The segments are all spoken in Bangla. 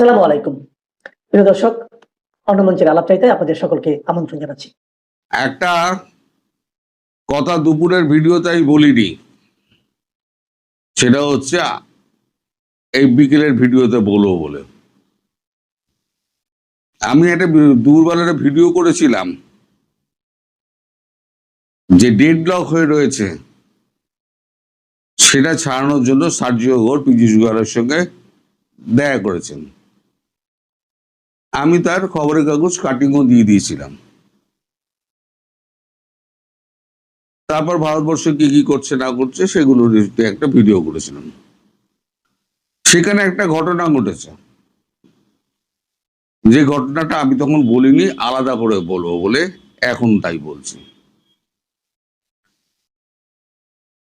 আসসালামু আলাইকুম। প্রিয় দর্শক, অন্নমঞ্চের আলাপচারিতে আপনাদের সকলকে আমন্ত্রণ জানাচ্ছি। একটা কথা দুপুরের ভিডিওতে আমি বলিনি, সেটা হচ্ছে এই বিকেলের ভিডিওতে বলবো বলে। আমি একটা দুপুরবেলার ভিডিও করেছিলাম যে ডেডলক হয়ে রয়েছে, সেটা ছাড়ানোর জন্য সার্জিও ঘোষ পীযূষ গোয়েলের সঙ্গে দেখা করেছেন। আমি তার খবরের কাগজ কাটিংও দিয়ে দিয়েছিলাম। তারপর ভারতবর্ষ কি কি করছে না করছে সেগুলো একটা ভিডিও করেছিলাম। সেখানে একটা ঘটনা ঘটেছে, যে ঘটনাটা আমি তখন বলিনি, আলাদা করে বলবো বলে এখন তাই বলছি।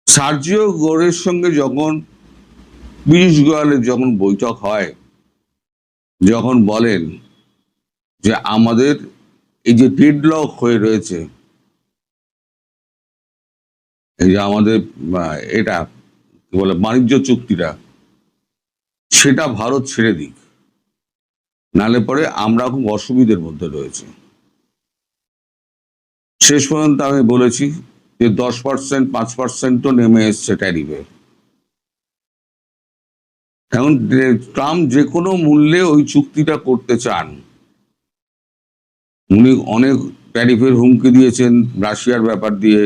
সার্জিও ঘোষের সঙ্গে যখন পীযূষ গোয়েলের যখন বৈঠক হয়, যখন বলেন যে আমাদের এই যে ডেডলক হয়ে রয়েছে, এই যে আমাদের এটা কি বলে বাণিজ্য চুক্তিটা, সেটা ভারত ছেড়ে দিক, নালে পরে আমরা খুব অসুবিধার মধ্যে রয়েছে। শেষ পর্যন্ত আমি বলেছি যে 10% 5% নেমে এসছে ট্যারিফে। এখন ট্রাম্প যে কোনো মূল্যে ওই চুক্তিটা করতে চান। উনি অনেক ট্যারিফের হুমকি দিয়েছেন, রাশিয়ার ব্যাপার দিয়ে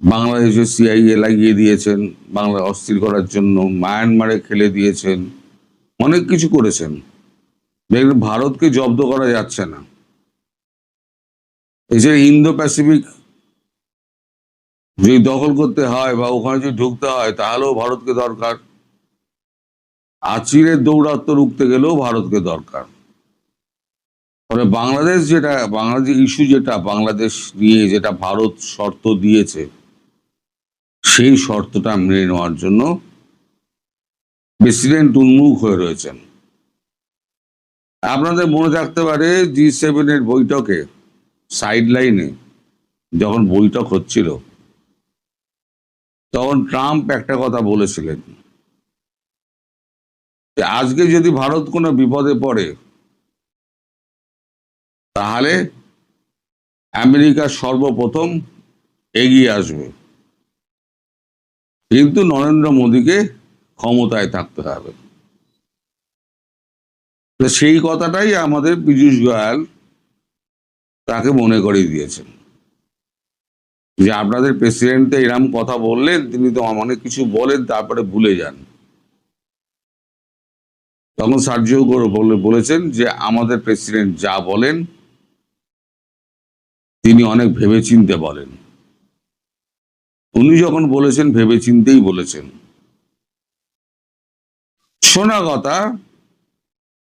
বাংলাদেশে সিআইএ লাগিয়ে দিয়েছেন বাংলা অস্থির করার জন্য, মায়ানমারে খেলে দিয়েছেন, অনেক কিছু করেছেন। দেখবেন ভারতকে জব্দ করা যাচ্ছে না। এই যে ইন্দো প্যাসিফিক যদি দখল করতে হয় বা ওখানে যদি ঢুকতে হয়, তাহলেও ভারতকে দরকার। আচিরের দৌরাত্ম্য রুখতে গেলেও ভারতকে দরকার। ফলে বাংলাদেশ ইস্যু যেটা বাংলাদেশ নিয়ে যেটা ভারত শর্ত দিয়েছে, সেই শর্তটা মেনে নেওয়ার জন্য প্রেসিডেন্ট উন্মুখ হয়ে রয়েছেন। আপনাদের মনে থাকতে পারে G7 এর বৈঠকে সাইড লাইনে যখন বৈঠক হচ্ছিল, তখন ট্রাম্প একটা কথা বলেছিলেন যে আজকে যদি ভারত কোনো বিপদে পড়ে, তাহলে আমেরিকা সর্বপ্রথম এগিয়ে আসবে, কিন্তু নরেন্দ্র মোদীকে ক্ষমতায় থাকতে হবে। তো সেই কথাটাই আমাদের পীযূষ গোয়েল তাকে মনে করিয়ে দিয়েছেন যে আপনাদের প্রেসিডেন্ট তো এরকম কথা বললেন, তিনি তো অনেক কিছু বলেন তারপরে ভুলে যান। তখন সার্জিও ঘোষ বলেছেন যে আমাদের প্রেসিডেন্ট যা বলেন তিনি অনেক ভেবেচিন্তে বলেন। উনি যখন বলেছেন ভেবেচিন্তেই বলেছেন। শোনা কথা,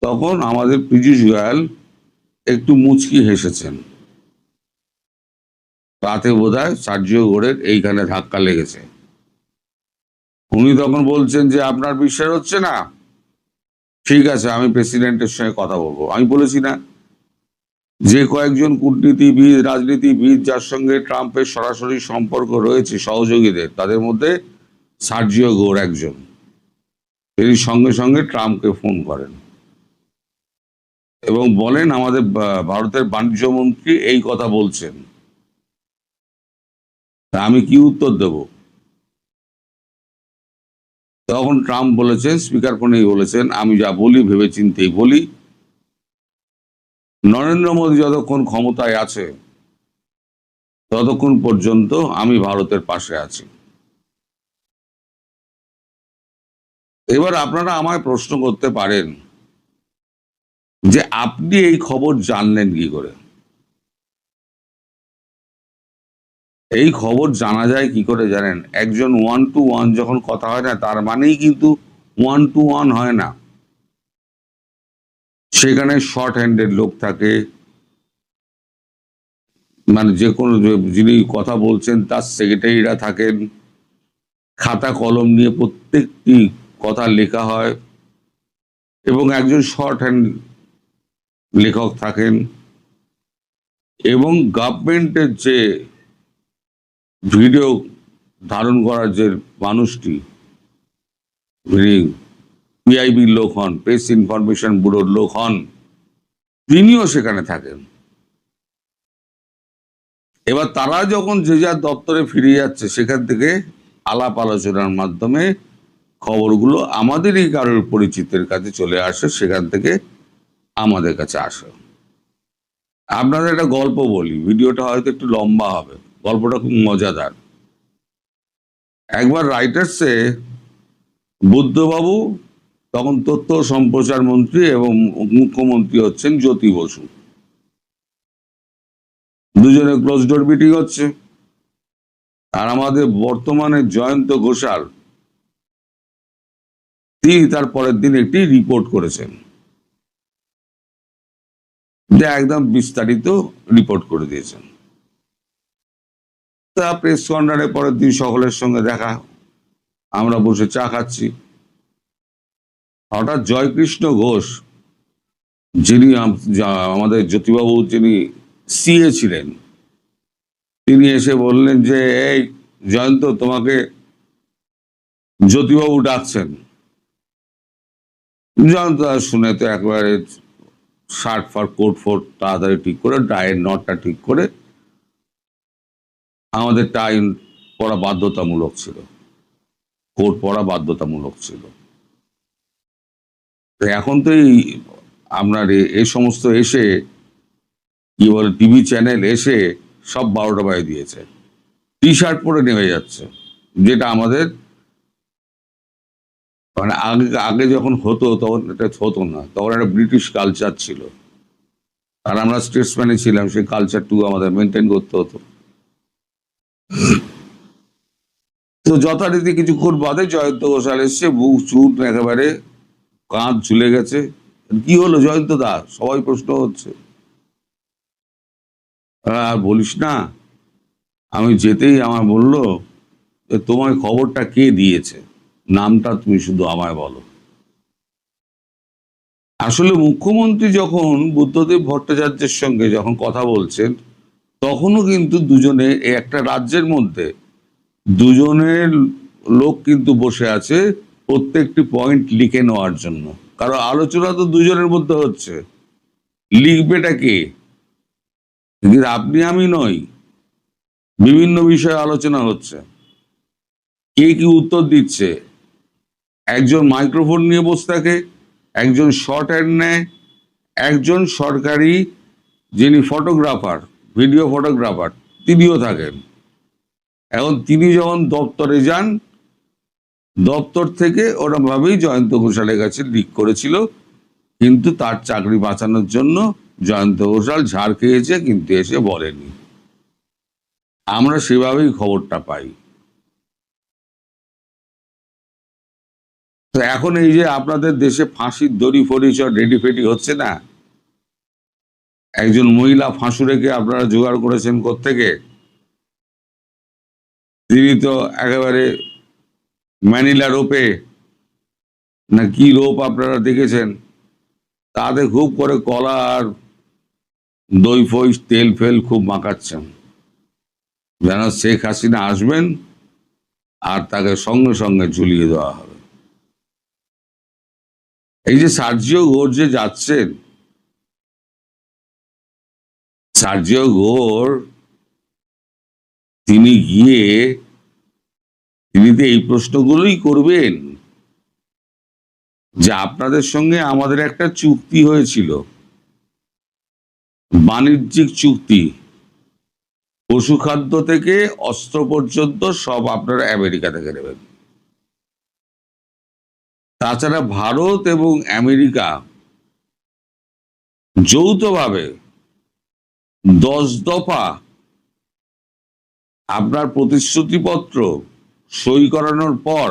তখন আমাদের পীযূষ গোয়েল একটু মুচকি হেসেছেন। তাতে বোধহয় সার্জিও ঘোষের এইখানে ধাক্কা লেগেছে। উনি তখন বলছেন যে আপনার বিশ্বাস হচ্ছে না, ঠিক আছে আমি প্রেসিডেন্টের সঙ্গে কথা বলবো। আমি বলেছি না যে কয়েকজন কূটনীতিবিদ রাজনীতিবিদ যার সঙ্গে ট্রাম্পের সরাসরি সম্পর্ক রয়েছে সহযোগীদের, তাদের মধ্যে সার্জিও ঘোষ একজন। তিনি সঙ্গে সঙ্গে ট্রাম্পকে ফোন করেন এবং বলেন আমাদের ভারতের বাণিজ্য মন্ত্রী এই কথা বলছেন, তা আমি কি উত্তর দেব? তখন ট্রাম্প বলেছেন, স্পিকার ফোনেই বলেছেন, আমি যা বলি ভেবেচিন্তেই বলি। নরেন্দ্র মোদী যতক্ষণ ক্ষমতায় আছে ততক্ষণ পর্যন্ত আমি ভারতের পাশে আছি। এবার আপনারা আমায় প্রশ্ন করতে পারেন যে আপনি এই খবর জানলেন কি করে? এই খবর জানা যায় কি করে জানেন? একজন 1-to-1 যখন কথা হয় না, তার মানেই কিন্তু 1-to-1 হয় না। সেখানে শর্ট হ্যান্ডেড লোক থাকে, মানে যে কোনো যিনি কথা বলছেন তার সেক্রেটারিরা থাকেন, খাতা কলম নিয়ে প্রত্যেকটি কথা লেখা হয়, এবং একজন শর্ট হ্যান্ড লেখক থাকেন, এবং গভর্নমেন্টের যে ভিডিও ধারণ করার যে মানুষটি, পিআইবির লোক হন, প্রেস ইনফরমেশন ব্যুরোর লোক হন, তিনিও সেখানে থাকেন। এবার তারা যখন যে যার দপ্তরে ফিরে যাচ্ছে, সেখান থেকে আলাপ আলোচনার মাধ্যমে খবরগুলো আমাদেরই কারোর পরিচিতের কাছে চলে আসে, সেখান থেকে আমাদের কাছে আসে। আপনাদের একটা গল্প বলি, ভিডিওটা হয়তো একটু লম্বা হবে, গল্পটা খুব মজাদার। একবার রাইটার্সে বুদ্ধবাবু, তখন তথ্য সম্প্রচার মন্ত্রী এবং মুখ্যমন্ত্রী হচ্ছেন জ্যোতি বসু, দুজনে ক্লোজ ডোর মিটিং হচ্ছে। আর আমাদের বর্তমানে জয়ন্ত ঘোষাল, তিনি তার পরের দিন একটি রিপোর্ট করেছেন, যে একদম বিস্তারিত রিপোর্ট করে দিয়েছেন। তা প্রেস কর্নারে পরের দিন সকলের সঙ্গে দেখা, আমরা বসে চা খাচ্ছি। হঠাৎ জয়কৃষ্ণ ঘোষ, যিনি আমাদের জ্যোতিবাবু, যিনি সিএ ছিলেন, তিনি এসে বললেন যে, এই জয়ন্ত, তোমাকে জ্যোতিবাবু ডাকছেন। জয়ন্ত শুনে তো একবারে শার্ট ফার কোট ফোট তাড়াতাড়ি ঠিক করে, টাইয়ের নটটা ঠিক করে, আমাদের টাই পরা বাধ্যতামূলক ছিল, কোট পরা বাধ্যতামূলক ছিল। তো এখন তো এই আপনার এই সমস্ত এসে কি বলে, টিভি চ্যানেল এসে সব 12টা বাজে দিয়েছে, টি শার্ট পরে নেমে যাচ্ছে, যেটা আমাদের মানে আগে আগে যখন হতো তখন এটা হতো না, তখন একটা ব্রিটিশ কালচার ছিল, আর আমরা স্টেটসম্যানে ছিলাম, সেই কালচারটুকু আমাদের মেনটেন করতে হতো। তো যথারীতি কিছুক্ষণ বাদে জয়ন্ত ঘোষাল এসছে, বুক চুট একেবারে কাঁধ ঝুলে গেছে। কি হলো জয়ন্ত দা, সবাই প্রশ্ন হচ্ছে। আর বলিস না, আমি যেতেই আমার বললো, তোমার খবরটা কে দিয়েছে, নামটা তুমি শুধু আমায় বলো। আসলে মুখ্যমন্ত্রী যখন বুদ্ধদেব ভট্টাচার্যের সঙ্গে যখন কথা বলছেন, তখনও কিন্তু দুজনে একটা রাজ্যের মধ্যে দুজনের লোক কিন্তু বসে আছে প্রত্যেকটি পয়েন্ট লিখে নেওয়ার জন্য, কারণ আলোচনা তো দুজনের মধ্যে হচ্ছে, লিখবেটা কে? কিন্তু আপনি আমি নই, বিভিন্ন বিষয়ে আলোচনা হচ্ছে, কে কি উত্তর দিচ্ছে। একজন মাইক্রোফোন নিয়ে বসে থাকে, একজন শর্ট হ্যান্ড নেয়, একজন সরকারি যিনি ফটোগ্রাফার, ভিডিও ফটোগ্রাফার, তিনিও থাকেন। এখন তিনি যখন দপ্তরে যান, দপ্তর থেকে ওরা ভাবেই জয়ন্ত ঘোষালের কাছে লিক করেছিল, কিন্তু তার চাকরি বাঁচানোর জন্য জয়ন্ত ঘোষাল ঝাড় খেয়েছে, কিন্তু এসে বলেনি। আমরা সেভাবেই খবরটা পাই। তো এখন এই যে আপনাদের দেশে ফাঁসির দড়ি ফড়ি সব রেডি ফেডি হচ্ছে না, একজন মহিলা ফাঁসুরেকে আপনারা জোগাড় করেছেন কোত্থেকে? তিনি তো একেবারে ম্যানিলা রোপে, না কি রোপ আপনারা দেখেছেন, তাতে খুব করে কলা আর দই ফই তেল ফেল খুব মাখাচ্ছেন, যেন শেখ হাসিনা আসবেন আর তাকে সঙ্গে সঙ্গে ঝুলিয়ে দেওয়া হবে। এই যে সার্জিও ঘোর যে যাচ্ছেন, সার্জিও ঘোর তিনি গিয়ে তিনি তো এই প্রশ্নগুলোই করবেন, যে আপনাদের সঙ্গে আমাদের একটা চুক্তি হয়েছিল, বাণিজ্যিক চুক্তি, পশু খাদ্য থেকে অস্ত্র পর্যন্ত সব আপনারা আমেরিকা থেকে নেবেন। তাছাড়া ভারত এবং আমেরিকা যৌথভাবে 10 দফা আপনার প্রতিশ্রুতিপত্র সই করানোর পর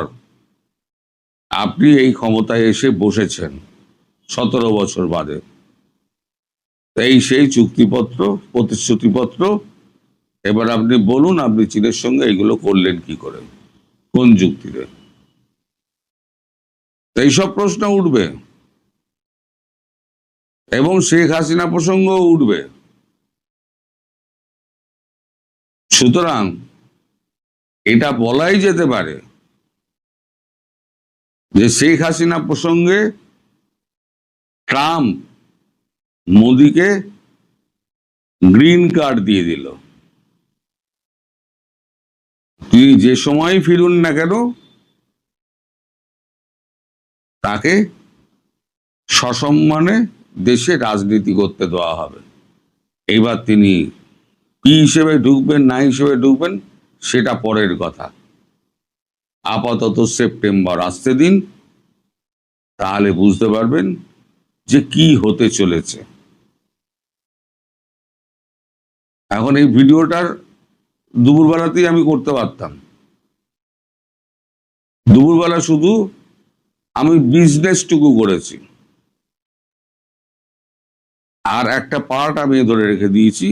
আপনি এই ক্ষমতায় এসে বসেছেন 17 বছর বাদে। এই সেই চুক্তিপত্র, প্রতিশ্রুতিপত্র। এবার আপনি বলুন, আপনি চীনের সঙ্গে এগুলো করলেন কি করে, কোন যুক্তিতে? এইসব প্রশ্ন উঠবে এবং শেখ হাসিনা প্রসঙ্গও উঠবে। সুতরাং এটা বলাই যেতে পারে যে শেখ হাসিনা প্রসঙ্গে ট্রাম্প মোদিকে গ্রিন কার্ড দিয়ে দিল। তিনি যে সময় ফিরুন না কেন তাকে সসম্মানে দেশে রাজনীতি করতে দেওয়া হবে। এবার তিনি কি হিসেবে ঢুকবেন না হিসেবে ঢুকবেন সেটা পরের কথা। আপাতত সেপ্টেম্বর আসতে দিন, তাহলে বুঝতে পারবেন যে কি হতে চলেছে। এখন এই ভিডিওটার দুপুরবেলাতেই আমি করতে পারতাম। দুপুরবেলা শুধু আমি বিজনেসটুকু করেছি, আর একটা পার্ট আমি ধরে রেখে দিয়েছি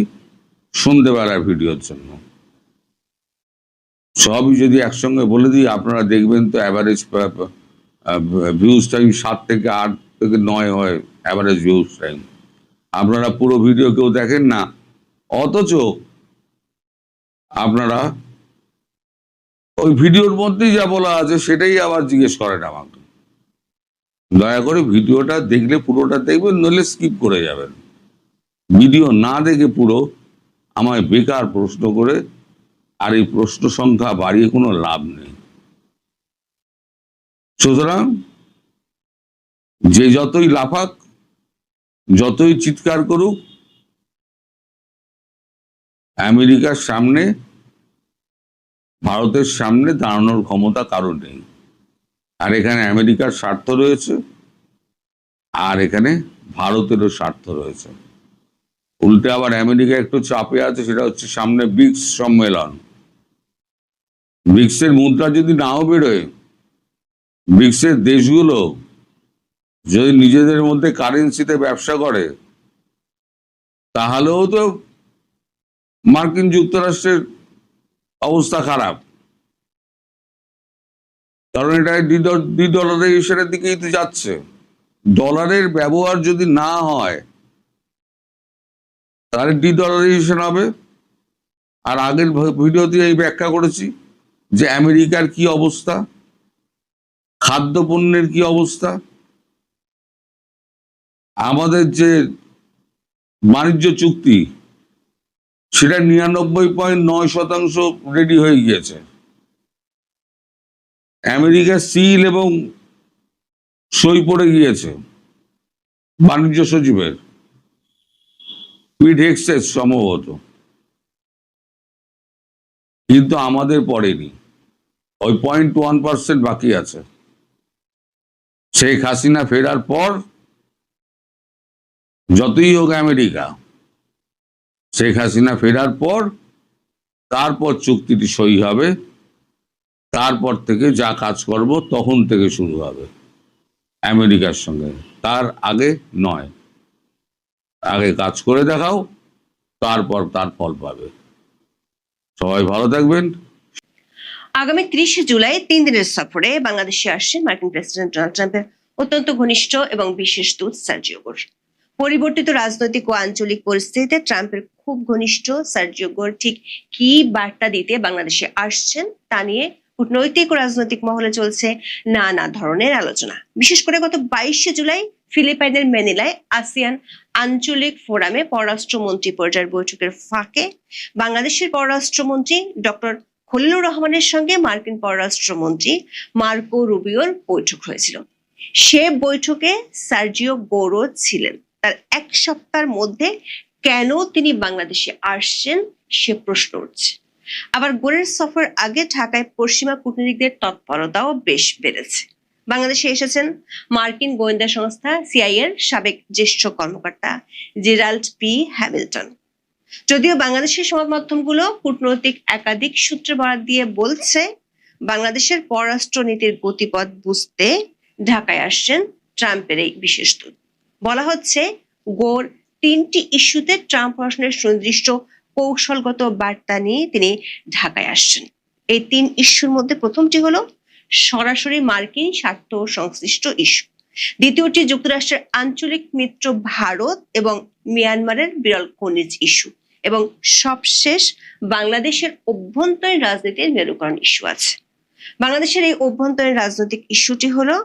সন্ধ্যেবেলার ভিডিওর জন্য। সবই যদি একসঙ্গে বলে দিই আপনারা দেখবেন তো অ্যাভারেজ ভিউজ টাইম 7 থেকে 8 থেকে 9 হয় অ্যাভারেজ ভিউজ টাইম। আপনারা পুরো ভিডিও কেউ দেখেন না, অথচ আপনারা ওই ভিডিওর মধ্যেই যা বলা আছে সেটাই আবার জিজ্ঞেস করেন আমাকে। দয়া করে ভিডিওটা দেখলে পুরোটা দেখবেন, নইলে স্কিপ করে যাবেন। ভিডিও না দেখে পুরো আমায় বেকার প্রশ্ন করে আর এই প্রশ্ন সংখ্যা বাড়িয়ে কোনো লাভ নেই। সুতরাং যে যতই লাফাক, যতই চিৎকার করুক, আমেরিকার সামনে ভারতের সামনে দাঁড়ানোর ক্ষমতা কারো নেই। আর এখানে আমেরিকার স্বার্থ রয়েছে, আর এখানে ভারতেরও স্বার্থ রয়েছে। উল্টে আবার আমেরিকা একটু চাপে আছে, সেটা হচ্ছে সামনে ব্রিক্স সম্মেলন। ব্রিক্সের মুদ্রা যদি নাও বেরোয়, ব্রিক্সের দেশগুলো যদি নিজেদের মধ্যে কারেন্সিতে ব্যবসা করে, তাহলেও তো মার্কিন যুক্তরাষ্ট্রের অবস্থা খারাপ। কারণ এটা ডলারাইজেশনের দিকেই তো যাচ্ছে। ডলারের ব্যবহার যদি না হয় তাহলে ডলারাইজেশন হবে। আর আগের ভিডিওতে এই ব্যাখ্যা করেছি যে আমেরিকার কি অবস্থা, খাদ্যপণ্যের কি অবস্থা। আমাদের যে বাণিজ্য চুক্তি সেটা 99.9% রেডি হয়ে গিয়েছে। আমেরিকার সিল এবং সই পড়ে গিয়েছে বাণিজ্য সচিবের, উইথ এক্সেস সম্ভবত, কিন্তু আমাদের পড়েনি। ওই 0.1% বাকি আছে। শেখ হাসিনা ফেরার পর যতই হোক আমেরিকা, শেখ হাসিনা ফেরার পর তারপর চুক্তিটি সই হবে, তারপর থেকে যা কাজ করব তখন থেকে শুরু হবে আমেরিকার সঙ্গে, তার আগে নয়। আগে কাজ করে দেখাও, তারপর তার ফল পাবে। সবাই ভালো থাকবেন। আগামী 30 জুলাই 3 দিনের সফরে বাংলাদেশে আসছেন মার্কিন প্রেসিডেন্ট ডোনাল্ড ট্রাম্পের অত্যন্ত ঘনিষ্ঠ এবং বিশেষ দূত সার্জিও গোর। পরিবর্তিত রাজনৈতিক ও আঞ্চলিক পরিস্থিতিতে ট্রাম্পের খুব ঘনিষ্ঠ সার্জিও গোর ঠিক কি বার্তা দিতে বাংলাদেশে আসছেন তা নিয়ে কূটনৈতিক ও রাজনৈতিক মহলে চলছে নানা ধরনের আলোচনা। বিশেষ করে গত 22 জুলাই ফিলিপাইনের ম্যানিলায় আসিয়ান আঞ্চলিক ফোরামে পররাষ্ট্রমন্ত্রী পর্যায়ের বৈঠকের ফাঁকে বাংলাদেশের পররাষ্ট্রমন্ত্রী ডক্টর খলিলুর রহমানের সঙ্গে মার্কিন পররাষ্ট্রমন্ত্রী মার্কো রুবিওর বৈঠক হয়েছিল। সে বৈঠকে সার্জিও গোরও ছিলেন। তার এক সপ্তাহের মধ্যে কেন তিনি বাংলাদেশে আসছেন সে প্রশ্ন উঠছে। আবার গোরের সফর আগে ঢাকায় পশ্চিমা কূটনীতিকদের তৎপরতাও বেশ বেড়েছে। বাংলাদেশে এসেছেন মার্কিন গোয়েন্দা সংস্থা সিআইএ এর সাবেক জ্যেষ্ঠ কর্মকর্তা জেরাল্ড পি হ্যামিল্টন। যদিও বাংলাদেশের সংবাদ মাধ্যমগুলো কূটনৈতিক একাধিক সূত্রে বরাত দিয়ে বলছে বাংলাদেশের পররাষ্ট্র নীতির গতিপথ বুঝতে ঢাকায় আসছেন ট্রাম্পের এই বিশেষ দূত। বলা হচ্ছে গোর 3টি ইস্যুতে ট্রাম্প প্রশাসনের সুনির্দিষ্ট কৌশলগত বার্তা নিয়ে তিনি ঢাকায় আসছেন। এই 3 ইস্যুর মধ্যে প্রথমটি হলো সরাসরি মার্কিন স্বার্থ সংশ্লিষ্ট ইস্যু, দ্বিতীয়টি যুক্তরাষ্ট্রের আঞ্চলিক মিত্র ভারত এবং মিয়ানমারের বিরল খনিজ ইস্যু, এবং সবশেষ বাংলাদেশের অভ্যন্তরীণ রাজনীতির মেরুকরণ ইস্যু আছে। বাংলাদেশের এই অভ্যন্তরীণ রাজনৈতিক ইস্যুটি হলো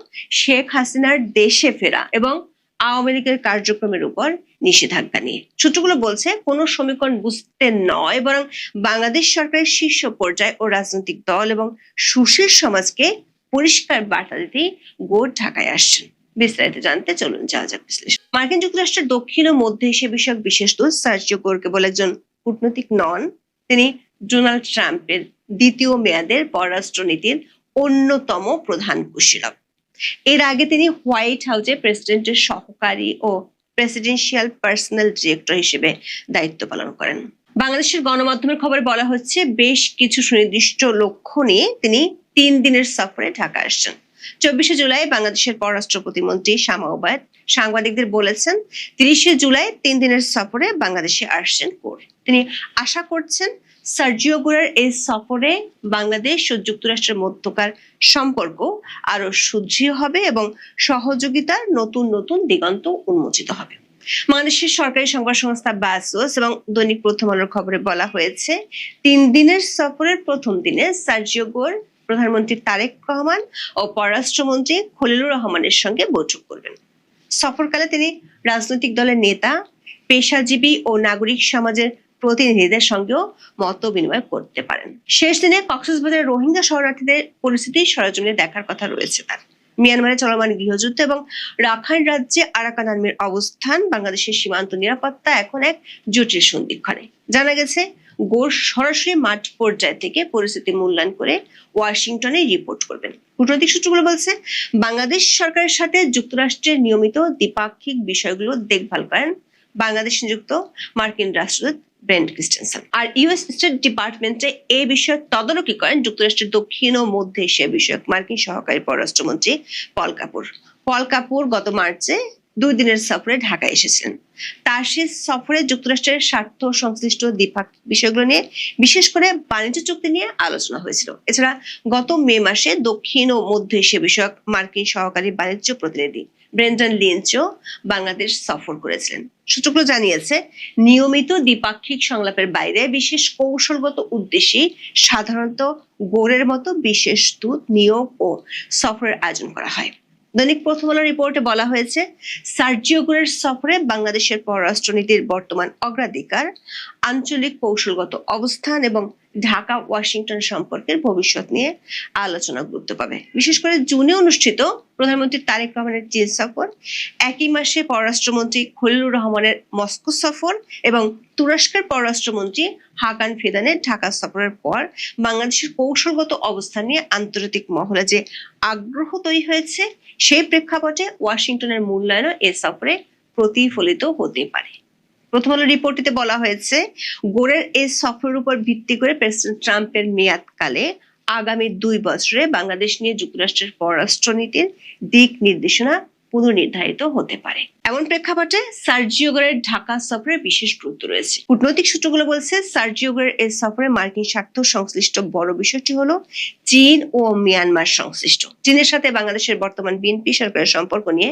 শেখ হাসিনার দেশে ফেরা এবং আওয়ামী লীগের কার্যক্রমের উপর নিষেধাজ্ঞা নিয়ে। সূত্রগুলো বলছে কোনো সমীকরণ বুঝতে নয়, বরং বাংলাদেশ সরকারের শীর্ষ পর্যায় ও রাজনৈতিক দল এবং সুশীল সমাজকে পরিষ্কার বার্তা দিতেই গোর ঢাকায় আসছেন। বিস্তারিত জানতে চলুন যাওয়া যাক বিশ্লেষণ। মার্কিন যুক্তরাষ্ট্রের দক্ষিণ ও মধ্য এশিয়া বিষয়ক বিশেষ দূত সার্জিও গোর কেবল একজন কূটনৈতিক নন, তিনি ডোনাল্ড ট্রাম্পের দ্বিতীয় মেয়াদের পররাষ্ট্রনীতির অন্যতম প্রধান কুশীলব। এর আগে তিনি হোয়াইট হাউসে প্রেসিডেন্টের সহকারী ও প্রেসিডেন্সিয়াল পার্সোনাল ডিরেক্টর হিসেবে দায়িত্ব পালন করেন। বাংলাদেশের গণমাধ্যমের খবরে বলা হচ্ছে বেশ কিছু সুনির্দিষ্ট লক্ষ্য নিয়ে তিনি 3 দিনের সফরে ঢাকা আসছেন। 24শে জুলাই বাংলাদেশের পররাষ্ট্র প্রতিমন্ত্রী শামা ওবায়দ সাংবাদিকদের বলেছেন 30শে জুলাই 3 দিনের সফরে বাংলাদেশে আসছেন গোর। তিনি আশা করছেন সার্জিও গোরের এই সফরে বাংলাদেশ ও যুক্তরাষ্ট্রের মধ্যকার সম্পর্ক আরো সুদৃঢ় হবে এবং সহযোগিতার নতুন নতুন দিগন্ত উন্মোচিত হবে। বাংলাদেশের সরকারি সংবাদ সংস্থা বাসোস এবং দৈনিক প্রথম আলোর খবরে বলা হয়েছে 3 দিনের সফরের প্রথম দিনে সার্জিও গোর প্রধানমন্ত্রী তারেক রহমান ও পররাষ্ট্রমন্ত্রী খলিলুর রহমানের সঙ্গে বৈঠক করবেন। সফরকালে তিনি রাজনৈতিক দলের নেতা, পেশাজীবী ও নাগরিক সমাজের প্রতিনিধিদের সঙ্গেও মত বিনিময় করতে পারেন। শেষ দিনে কক্সবাজারের রোহিঙ্গা শরণার্থীদের পরিস্থিতি সরেজমিনে দেখার কথা রয়েছে তার। মিয়ানমারে চলমান গৃহযুদ্ধ এবং রাখাইন রাজ্যে আরাকান আর্মির অবস্থান বাংলাদেশের সীমান্ত নিরাপত্তা এখন এক জটিল সন্ধিক্ষণে। জানা গেছে গোর সরাসরি মাঠ পর্যায় থেকে পরিস্থিতি মূল্যায়ন করে ওয়াশিংটনে রিপোর্ট করবেন। কূটনৈতিক সূত্রগুলো বলছে বাংলাদেশ সরকারের সাথে যুক্তরাষ্ট্রের নিয়মিত দ্বিপাক্ষিক বিষয়গুলো দেখভাল করেন বাংলাদেশ নিযুক্ত মার্কিন রাষ্ট্রদূত ব্রেন্ট ক্রিস্টেনসন। আর ইউএস স্টেট ডিপার্টমেন্টে এই বিষয়ে তদারকি করেন যুক্তরাষ্ট্রের দক্ষিণ ও মধ্য এশিয়া বিষয়ক মার্কিন সহকারী পররাষ্ট্রমন্ত্রী পল কাপুর। পল কাপুর গত মার্চে 2 দিনের সফরে ঢাকায় এসেছিলেন। তার সেই সফরে যুক্তরাষ্ট্রের স্বার্থ সংশ্লিষ্ট দ্বিপাক্ষিক বিষয়গুলো নিয়ে, বিশেষ করে বাণিজ্য চুক্তি নিয়ে আলোচনা হয়েছিল। এছাড়া গত মে মাসে দক্ষিণ ও মধ্য এশিয়া বিষয়ক মার্কিন সহকারী বাণিজ্য প্রতিনিধি ব্রেন্ডন লিঞ্চও বাংলাদেশ সফর করেছিলেন। সূত্রগুলো জানিয়েছে নিয়মিত দ্বিপাক্ষিক সংলাপের বাইরে বিশেষ কৌশলগত উদ্দেশ্যে সাধারণত গোরের মতো বিশেষ দূত নিয়োগ ও সফরের আয়োজন করা হয়। দৈনিক প্রথম আলো রিপোর্টে বলা হয়েছে সার্জিও গোরের সফরে বাংলাদেশের পররাষ্ট্রনীতির বর্তমান অগ্রাধিকার, আঞ্চলিক কৌশলগত অবস্থান এবং ঢাকা ওয়াশিংটন সম্পর্কের ভবিষ্যৎ নিয়ে আলোচনা গুরুত্ব পাবে। বিশেষ করে জুনে অনুষ্ঠিত প্রধানমন্ত্রী তারেক রহমানের চীন সফর, একই মাসে পররাষ্ট্রমন্ত্রী খলিলুর রহমানের মস্কো সফর এবং তুরস্কের পররাষ্ট্রমন্ত্রী হাকান ফিদানের ঢাকা সফরের পর বাংলাদেশের কৌশলগত অবস্থান নিয়ে আন্তর্জাতিক মহলে যে আগ্রহ তৈরি হয়েছে, সেই প্রেক্ষাপটে ওয়াশিংটনের মূল্যায়নও এ সফরে প্রতিফলিত হতে পারে। প্রথম আলো রিপোর্টটিতে বলা হয়েছে গোরের এই সফরের উপর ভিত্তি করে প্রেসিডেন্ট ট্রাম্পের মেয়াদকালে আগামী 2 বছরে বাংলাদেশ নিয়ে যুক্তরাষ্ট্রের পররাষ্ট্রনীতির দিক নির্দেশনা পুনর্নির্ধারিত হতে পারে। এমন প্রেক্ষাপটে সার্জিও গোরের ঢাকা সফরের বিশেষ গুরুত্ব রয়েছে। কূটনৈতিক সূত্রগুলো বলছে সার্জিও গোরের এই সফরে মার্কিন স্বার্থ সংশ্লিষ্ট বড় বিষয়টি হলো চীন ও মিয়ানমার সংশ্লিষ্ট। চীনের সাথে বাংলাদেশের বর্তমান বিএনপি সরকারের সম্পর্ক নিয়ে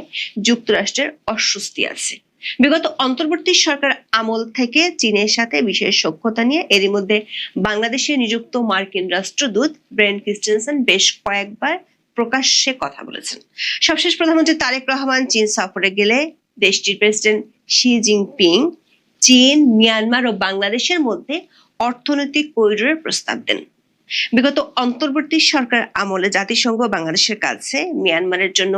যুক্তরাষ্ট্রের অস্বস্তি আছে। বিগত অন্তর্বর্তী সরকার আমল থেকে চীনের সাথে বিশেষ সখ্যতা নিয়ে এরই মধ্যে বাংলাদেশে নিযুক্ত মার্কিন রাষ্ট্রদূত ব্রেন্ট ক্রিস্টেনসন বেশ কয়েকবার প্রকাশ্যে কথা বলেছেন। সবশেষ প্রধানমন্ত্রী তারেক রহমান চীন সফরে গেলে দেশটির প্রেসিডেন্ট শি জিনপিং চীন, মিয়ানমার ও বাংলাদেশের মধ্যে অর্থনৈতিক করিডোরের প্রস্তাব দেন। বিগত অন্তর্বর্তী সরকার আমলে জাতিসংঘ বাংলাদেশের কাছে মিয়ানমারের জন্য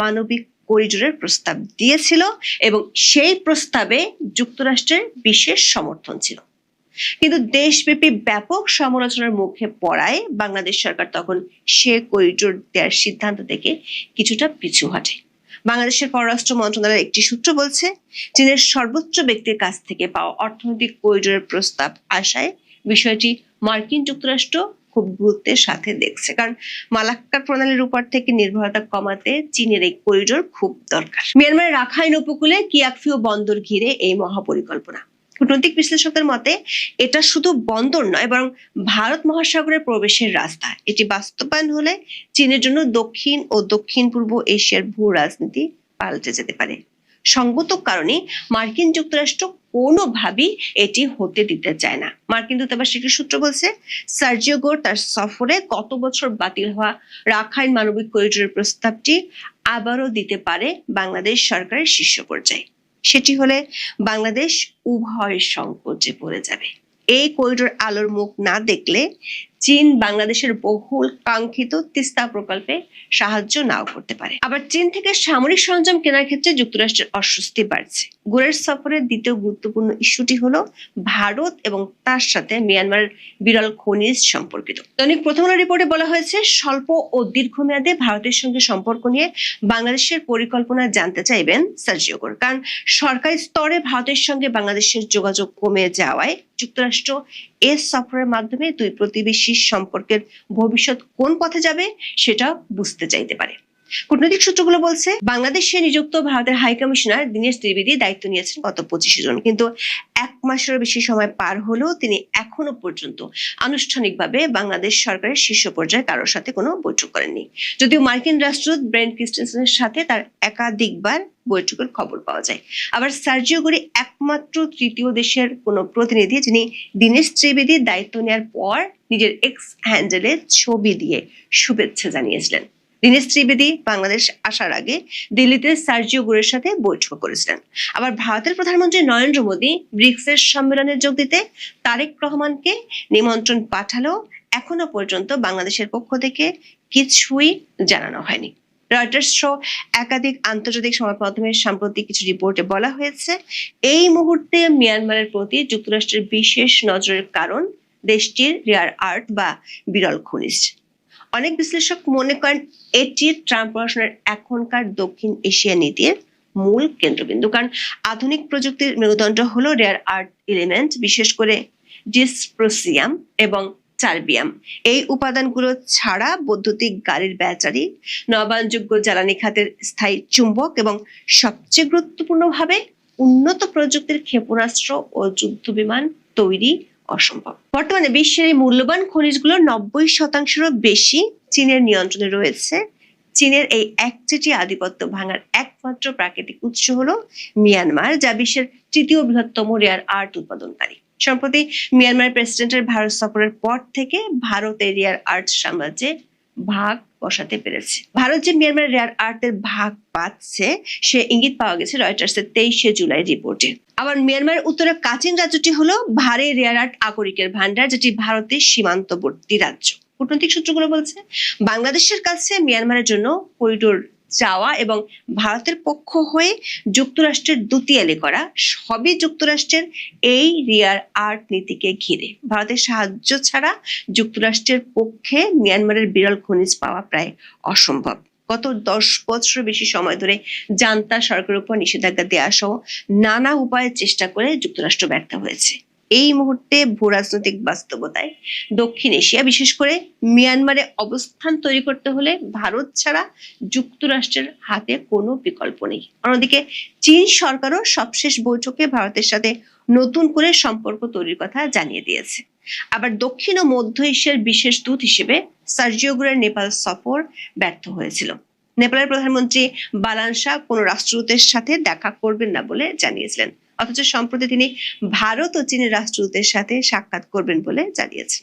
মানবিক করিডোরের প্রস্তাব দিয়েছিল এবং সেই প্রস্তাবে যুক্তরাষ্ট্রের বিশেষ সমর্থন ছিল। কিন্তু দেশব্যাপী ব্যাপক সমালোচনার মুখে পড়ায় বাংলাদেশ সরকার তখন সে করিডোর দেওয়ার সিদ্ধান্ত থেকে কিছুটা পিছু হটে। বাংলাদেশের পররাষ্ট্র মন্ত্রণালয়ের একটি সূত্র বলছে চীনের সর্বোচ্চ ব্যক্তির কাছ থেকে পাওয়া অর্থনৈতিক করিডোরের প্রস্তাব আসায় বিষয়টি মার্কিন যুক্তরাষ্ট্র খুব গুরুত্বের সাথে দেখছে, কারণ মালাক্কা প্রণালীর উপর থেকে নির্ভরতা কমাতে চীনের এই করিডোর খুব দরকার। মিয়ানমারের রাখাইন উপকূলে কিয়াকফিউ বন্দর ঘিরে এই মহাপরিকল্পনা। কূটনৈতিক বিশ্লেষকদের মতে এটা শুধু বন্দর নয়, বরং ভারত মহাসাগরের প্রবেশের রাস্তা। এটি বাস্তবায়ন হলে চীনের জন্য দক্ষিণ ও দক্ষিণ পূর্ব এশিয়ার ভূ রাজনীতি পাল্টে যেতে পারে। সঙ্গত কারণে মার্কিন যুক্তরাষ্ট্র কোনোভাবেই এটি হতে দিতে চায় না। মার্কিন দূতাবাস একটি সূত্র বলছে, সার্জিও গোর তার সফরে গত বছর বাতিল হওয়া রাখাইন মানবিক করিডোরের প্রস্তাবটি আবারও দিতে পারে বাংলাদেশ সরকারের শীর্ষ পর্যায়ে। সেটি হলে বাংলাদেশ উভয় সংকটে পড়ে যাবে। এই করিডোর আলোর মুখ না দেখলে চীন বাংলাদেশের বহুল কাঙ্ক্ষিত তিস্তা প্রকল্পে সাহায্য নাও করতে পারে। আবার চীন থেকে সামরিক সরঞ্জাম কেনার ক্ষেত্রে যুক্তরাষ্ট্রের অস্বস্তি বাড়ছে। গোরের সফরের দ্বিতীয় গুরুত্বপূর্ণ ইস্যুটি হলো ভারত এবং তার সাথে মিয়ানমারের বিরল খনিজ সম্পর্কিত। দৈনিক প্রথম আলো রিপোর্টে বলা হয়েছে, স্বল্প ও দীর্ঘমেয়াদে ভারতের সঙ্গে সম্পর্ক নিয়ে বাংলাদেশের পরিকল্পনা জানতে চাইবেন সার্জিও গোর। কারণ সরকারি স্তরে ভারতের সঙ্গে বাংলাদেশের যোগাযোগ কমে যাওয়ায় যুক্তরাষ্ট্র এ সফরের মাধ্যমে দুই প্রতিবেশী সম্পর্কের ভবিষ্যৎ কোন পথে যাবে সেটা বুঝতে চাইতে পারে। কূটনৈতিক সূত্রগুলো বলছে, বাংলাদেশে নিযুক্ত ভারতের হাই কমিশনার দীনেশ ত্রিবেদী দায়িত্ব নিয়েছেন গত 25 জুন, কিন্তু 1 মাসেরও বেশি সময় পার হলেও তিনি এখনো পর্যন্ত আনুষ্ঠানিকভাবে বাংলাদেশ সরকারের শীর্ষ পর্যায়ে কারোর সাথে কোনো বৈঠক করেননি। যদিও মার্কিন রাষ্ট্রদূত ব্রেন্ট ক্রিস্টেনসেনের সাথে তার একাধিকবার বৈঠকের খবর পাওয়া যায়। আবার সার্জিও গোরি একমাত্র তৃতীয় দেশের কোনো প্রতিনিধি যিনি দীনেশ ত্রিবেদীর দায়িত্ব নেওয়ার পর নিজের এক্স হ্যান্ডেলে ছবি দিয়ে শুভেচ্ছা জানিয়েছিলেন। দীনেশ ত্রিবেদী বাংলাদেশ আসার আগে দিল্লিতে সার্জিও গোরের সাথে বৈঠক করেছিলেন। আবার ভারতের প্রধানমন্ত্রী নরেন্দ্র মোদী ব্রিক্সের সম্মেলনে যোগ দিতে তারেক রহমানকে নিমন্ত্রণ পাঠালেও এখনো পর্যন্ত বাংলাদেশের পক্ষ থেকে কিছুই জানানো হয়নি। রয়টার্স সহ একাধিক আন্তর্জাতিক সংবাদ মাধ্যমের সাম্প্রতিক কিছু রিপোর্টে বলা হয়েছে, এই মুহূর্তে মিয়ানমারের প্রতি যুক্তরাষ্ট্রের বিশেষ নজরের কারণ দেশটির রেয়ার আর্থ বা বিরল খনিজ। অনেক বিশ্লেষক মনে করেন এটি ট্রাম্প প্রশাসনের এখনকার দক্ষিণ এশিয়া নীতির মূল কেন্দ্রবিন্দু। কারণ আধুনিক প্রযুক্তির মেরুদণ্ড হলো রেয়ার আর্থ এলিমেন্ট, বিশেষ করে ডিসপ্রোসিয়াম এবং টার্বিয়াম। এই উপাদানগুলো ছাড়া বৈদ্যুতিক গাড়ির ব্যাটারি, নবায়নযোগ্য জ্বালানি খাতের স্থায়ী চুম্বক এবং সবচেয়ে গুরুত্বপূর্ণভাবে উন্নত প্রযুক্তির ক্ষেপণাস্ত্র ও যুদ্ধ বিমান তৈরি অসম্ভব। বর্তমানে বিশ্বের এই মূল্যবান খনিজগুলো 90%-এরও বেশি চীনের নিয়ন্ত্রণে রয়েছে। চীনের এই একচেটিয়া আধিপত্য ভাঙার একমাত্র প্রাকৃতিক উৎস হলো মিয়ানমার, যা বিশ্বের তৃতীয় বৃহত্তম রেয়ার আর্থ উৎপাদনকারী। সম্প্রতি মিয়ানমার প্রেসিডেন্টের ভারত সফরের পর থেকে ভারতের রেয়ার আর্থ সাম্রাজ্যে ভাগ বসাতে পেরেছে। ভারত যে মিয়ানমারের রেয়ার আর্থের ভাগ পাচ্ছে সে ইঙ্গিত পাওয়া গেছে রয়টার্সের 23 জুলাই রিপোর্টে। আবার মিয়ানমারের উত্তরে কাচিন রাজ্যটি হলো ভারী রেয়ার আর্থ আকরিকের ভান্ডার, যেটি ভারতের সীমান্তবর্তী রাজ্য। কূটনৈতিক সূত্রগুলো বলছে, বাংলাদেশের কাছে মিয়ানমারের জন্য করিডোর চাওয়া এবং ভারতের পক্ষ হয়ে যুক্তরাষ্ট্রের দুতিয়ালি করা সবই যুক্তরাষ্ট্রের এই রেয়ার আর্থ নীতিকে ঘিরে। ভারতের সাহায্য ছাড়া যুক্তরাষ্ট্রের পক্ষে মিয়ানমারের বিরল খনিজ পাওয়া প্রায় অসম্ভব। গত 10 বছরের বেশি সময় ধরে জান্তা সরকারের উপর নিষেধাজ্ঞা দেওয়া সহ নানা উপায়ে চেষ্টা করে যুক্তরাষ্ট্র ব্যর্থ হয়েছে। এই মুহূর্তে ভূরাজনৈতিক বাস্তবতায় দক্ষিণ এশিয়া, বিশেষ করে মিয়ানমারে অবস্থান তৈরি করতে হলে ভারত ছাড়া যুক্তরাষ্ট্রের হাতে কোনো বিকল্প নেই। অন্যদিকে চীন সরকারও সবশেষ বৈঠকে ভারতের সাথে নতুন করে সম্পর্ক তৈরির কথা জানিয়ে দিয়েছে। আবার দক্ষিণ ও মধ্য এশিয়ার বিশেষ দূত হিসেবে সার্জিও গোরের নেপাল সফর ব্যর্থ হয়েছিল। নেপালের প্রধানমন্ত্রী বালান শাহ কোনো রাষ্ট্রদূতের সাথে দেখা করবেন না বলে জানিয়েছিলেন, অথচ সম্প্রতি তিনি ভারত ও চীনের রাষ্ট্রদূতের সাথে সাক্ষাৎ করবেন বলে জানিয়েছেন।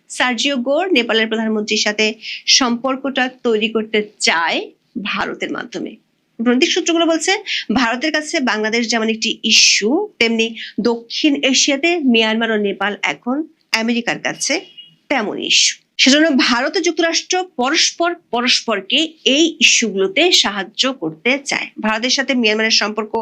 সার্জিও গোর নেপালের প্রধানমন্ত্রীর সাথে সম্পর্কটা তৈরি করতে চায় ভারতের মাধ্যমে। কূটনৈতিক সূত্রগুলো বলছে, ভারতের কাছে বাংলাদেশ যেমন একটি ইস্যু, তেমনি দক্ষিণ এশিয়াতে মিয়ানমার ও নেপাল এখন আমেরিকার কাছে তেমন ইস্যু। সেজন্য ভারত ও যুক্তরাষ্ট্র পরস্পরকে এই ইস্যুগুলোতে সাহায্য করতে চায়। ভারতের সাথে মিয়ানমারের সম্পর্ক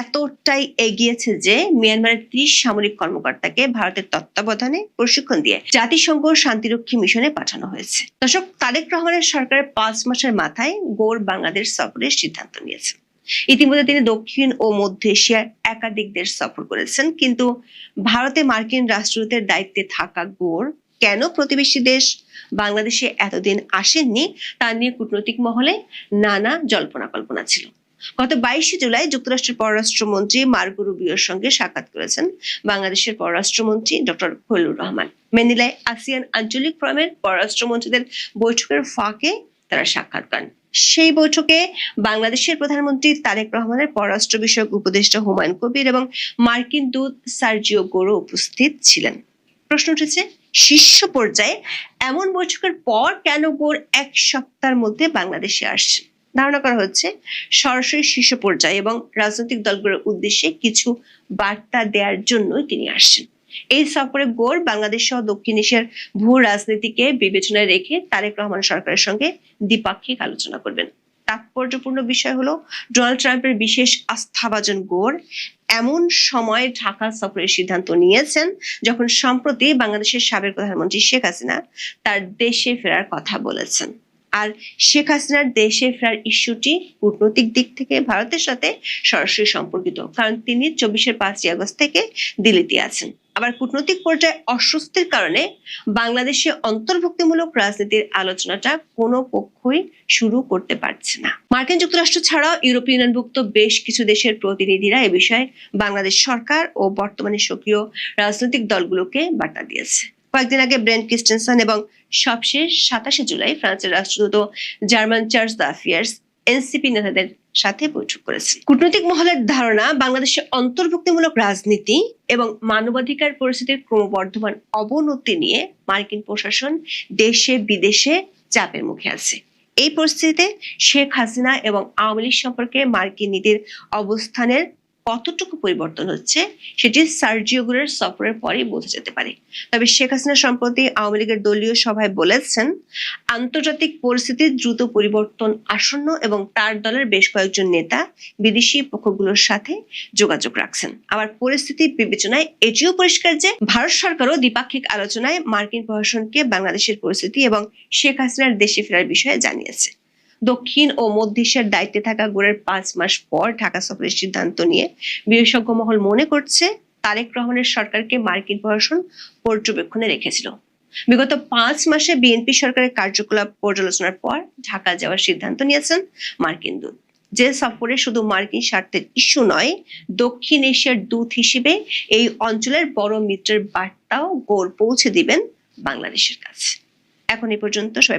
এতটাই এগিয়েছে যে মিয়ানমারের 30 সামরিক কর্মকর্তাকে ভারতের তত্ত্বাবধানে প্রশিক্ষণ দিয়ে জাতিসংঘ শান্তিরক্ষী মিশনে পাঠানো হয়েছে। দর্শক, তারেক রহমানের সরকারের 5 মাসের মাথায় গোর বাংলাদেশ সফরের সিদ্ধান্ত নিয়েছেন। ইতিমধ্যে তিনি দক্ষিণ ও মধ্য এশিয়ার একাধিক দেশ সফর করেছেন, কিন্তু ভারতে মার্কিন রাষ্ট্রদূতের দায়িত্বে থাকা গোর কেন প্রতিবেশী দেশ বাংলাদেশে এতদিন আসেননি তা নিয়ে কূটনৈতিক মহলে নানা জল্পনা কল্পনা ছিল। গত 22 জুলাই যুক্তরাষ্ট্রের পররাষ্ট্রমন্ত্রী মার্কো রুবিওর সঙ্গে সাক্ষাৎ করেছেন বাংলাদেশের পররাষ্ট্রমন্ত্রী ডক্টর খলিলুর রহমান। ম্যানিলায় আসিয়ান আঞ্চলিক ফোরামের পররাষ্ট্রমন্ত্রীদের বৈঠকের ফাঁকে তারা সাক্ষাৎ করেন। সেই বৈঠকে বাংলাদেশের প্রধানমন্ত্রী তারেক রহমানের পররাষ্ট্র বিষয়ক উপদেষ্টা হুমায়ুন কবির এবং মার্কিন দূত সার্জিও গোরো উপস্থিত ছিলেন। প্রশ্ন উঠেছে, শীর্ষ পর্যায়ে এমন বৈঠকের পর কেন গোর এক সপ্তাহের মধ্যে বাংলাদেশে আসছেন? ধারণা করা হচ্ছে সরাসরি শীর্ষ পর্যায়ে এবং রাজনৈতিক দলগুলোর উদ্দেশ্যে কিছু বার্তা দেওয়ার জন্যই তিনি আসছেন। এই সফরে গোর বাংলাদেশ সহ দক্ষিণ এশিয়ার ভূ রাজনীতিকে বিবেচনায় রেখে তারেক রহমান সরকারের সঙ্গে দ্বিপাক্ষিক আলোচনা করবেন। তাৎপর্যপূর্ণ বিষয় হলো, ডোনাল্ড ট্রাম্পের বিশেষ আস্থাভাজন গোর এমন সময় ঢাকা সফরের সিদ্ধান্ত নিয়েছেন যখন সম্প্রতি বাংলাদেশের সাবেক প্রধানমন্ত্রী শেখ হাসিনা তার দেশে ফেরার কথা বলেছেন। আর শেখ হাসিনার দেশে ফেরার ইস্যুটি কূটনৈতিক দিক থেকে ভারতের সাথে সরাসরি সম্পর্কিত, কারণ তিনি 5 আগস্ট থেকে দিল্লিতে আছেন। আবার কূটনৈতিক পর্যায়ে অস্বস্তির কারণে বাংলাদেশে অন্তর্ভুক্তিমূলক রাজনীতির আলোচনাটা কোনো পক্ষই শুরু করতে পারছে না। মার্কিন যুক্তরাষ্ট্র ছাড়াও ইউরোপীয় ইউনিয়নভুক্ত বেশ কিছু দেশের প্রতিনিধিরা এ বিষয়ে বাংলাদেশ সরকার ও বর্তমানে সক্রিয় রাজনৈতিক দলগুলোকে বার্তা দিয়েছে। কয়েকদিন আগে ব্রেন্ট ক্রিস্টেনসন এবং সবশেষ 27 জুলাই ফ্রান্সের রাষ্ট্রদূত জার্মান চার্লস দাফিয়ার্স এনসিপি নেতাদের সাথে বৈঠক করেছে। কূটনৈতিক মহলের ধারণা, বাংলাদেশে অন্তর্ভুক্তিমূলক রাজনীতি এবং মানবাধিকার পরিস্থিতির ক্রমবর্ধমান অবনতি নিয়ে মার্কিন প্রশাসন দেশে বিদেশে চাপের মুখে আছে। এই পরিস্থিতিতে শেখ হাসিনা এবং আওয়ামী লীগ সম্পর্কে মার্কিন নীতির অবস্থানের কতটুকু পরিবর্তন হচ্ছে সেটি সার্জিও গোরের সফরের পরেই বোঝা যেতে পারে। তবে শেখ হাসিনা সম্প্রতি আওয়ামী লীগের দলীয় সভায় বলেছেন, আন্তর্জাতিক পরিস্থিতির দ্রুত পরিবর্তন আসন্ন এবং তার দলের বেশ কয়েকজন নেতা বিদেশি পক্ষগুলোর সাথে যোগাযোগ রাখছেন। আবার পরিস্থিতি বিবেচনায় এটিও পরিষ্কার যে ভারত সরকারও দ্বিপাক্ষিক আলোচনায় মার্কিন প্রশাসনকে বাংলাদেশের পরিস্থিতি এবং শেখ হাসিনার দেশে ফেরার বিষয়ে জানিয়েছে। দক্ষিণ ও মধ্য এশিয়ার দায়িত্বে থাকা গোরের 5 মাস পর ঢাকা সফরের সিদ্ধান্ত নিয়ে বিশেষজ্ঞ মহল মনে করছে তারেক রহমানের সরকারকে মার্কিন প্রশাসন পর্যবেক্ষণে রেখেছিল। বিগত 5 মাসে বিএনপি সরকারের কার্যকলাপ পর্যালোচনার পর ঢাকা যাওয়ার সিদ্ধান্ত নিয়েছেন মার্কিন দূত। যে সফরে শুধু মার্কিন স্বার্থের ইস্যু নয়, দক্ষিণ এশিয়ার দূত হিসেবে এই অঞ্চলের বড় মিত্রের বার্তাও গোর পৌঁছে দিবেন বাংলাদেশের কাছে। এখন এই পর্যন্ত সবাই